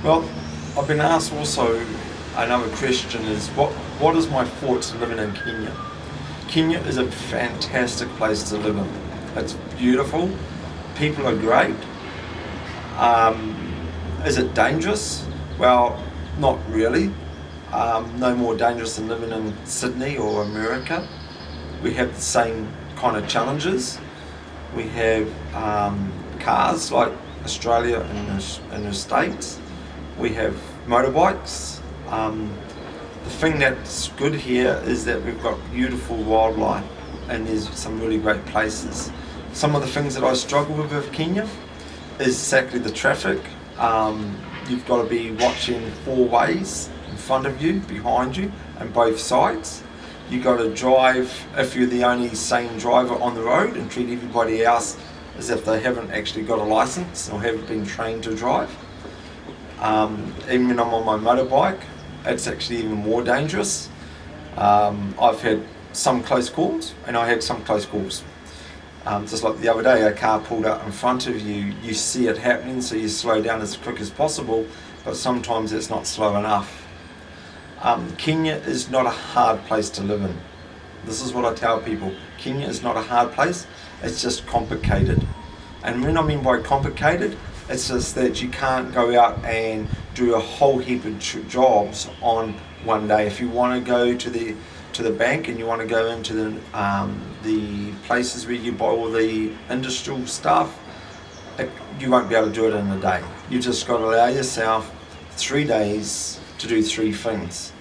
Well, I've been asked also, another question is, what is my thoughts on living in Kenya? Kenya is a fantastic place to live in. It's beautiful, people are great. Is it dangerous? Well, not really. No more dangerous than living in Sydney or America. We have the same kind of challenges. We have cars like Australia and the States. We have motorbikes. The thing that's good here is that we've got beautiful wildlife and there's some really great places. Some of the things that I struggle with Kenya is exactly the traffic. You've got to be watching 4 ways in front of you, behind you, and both sides. You've got to drive if you're the only sane driver on the road and treat everybody else as if they haven't actually got a license or haven't been trained to drive. Even when I'm on my motorbike, it's actually even more dangerous. I've had some close calls, and I had some close calls. Just like the other day, a car pulled up in front of you, you see it happening, so you slow down as quick as possible, but sometimes it's not slow enough. Kenya is not a hard place to live in. This is what I tell people. Kenya is not a hard place, it's just complicated. And when I mean by complicated, it's just that you can't go out and do a whole heap of jobs on one day. If you want to go to the bank and you want to go into the places where you buy all the industrial stuff, you won't be able to do it in a day. You just got to allow yourself 3 days to do 3 things,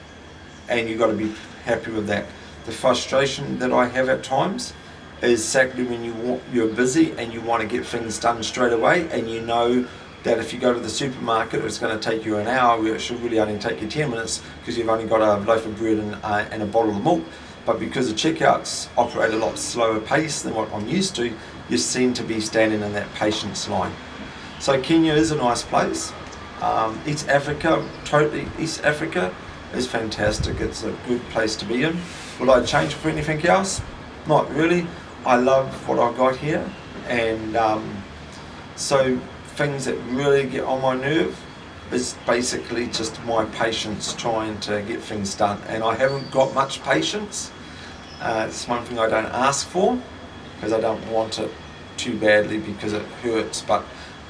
and you've got to be happy with that. The frustration that I have at times is exactly when you're busy and you want to get things done straight away, and you know that if you go to the supermarket it's going to take you an hour where it should really only take you 10 minutes because you've only got a loaf of bread and a bottle of milk. But because the checkouts operate a lot slower pace than what I'm used to, you seem to be standing in that patience line. So Kenya is a nice place. East Africa is fantastic. It's a good place to be in. Would I change it for anything else? Not really. I love what I've got here, and so things that really get on my nerve is basically just my patience trying to get things done, and I haven't got much patience. It's one thing I don't ask for because I don't want it too badly because it hurts, but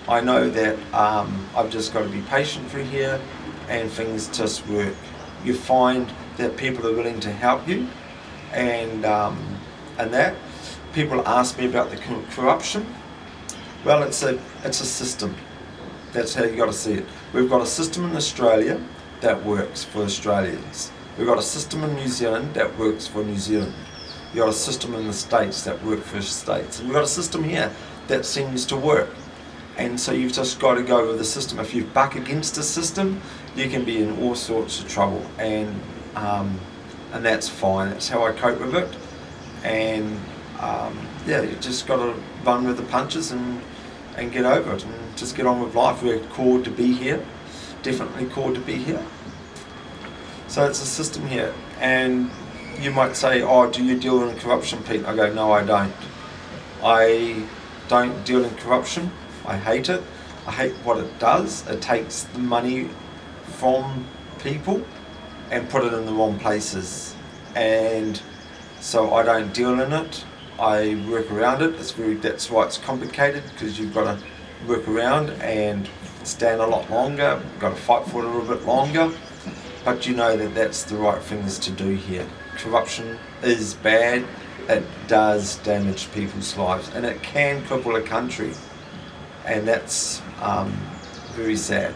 I know that I've just got to be patient through here and things just work. You find that people are willing to help you, and that people ask me about the corruption. Well, it's a system. That's how you got to see it. We've got a system in Australia that works for Australians. We've got a system in New Zealand that works for New Zealand. You've got a system in the States that works for the States. And we've got a system here that seems to work. And so you've just got to go with the system. If you buck against the system, you can be in all sorts of trouble. And that's fine. That's how I cope with it. And you just got to run with the punches and get over it and just get on with life. We're called to be here, definitely called to be here. So it's a system here. And you might say, oh, do you deal in corruption, Pete? I go, no, I don't. I don't deal in corruption. I hate it. I hate what it does. It takes the money from people and put it in the wrong places. And so I don't deal in it. I work around it. That's why it's complicated, because you've got to work around and stand a lot longer. You've got to fight for it a little bit longer. But you know that that's the right things to do here. Corruption is bad. It does damage people's lives, and it can cripple a country, and that's very sad.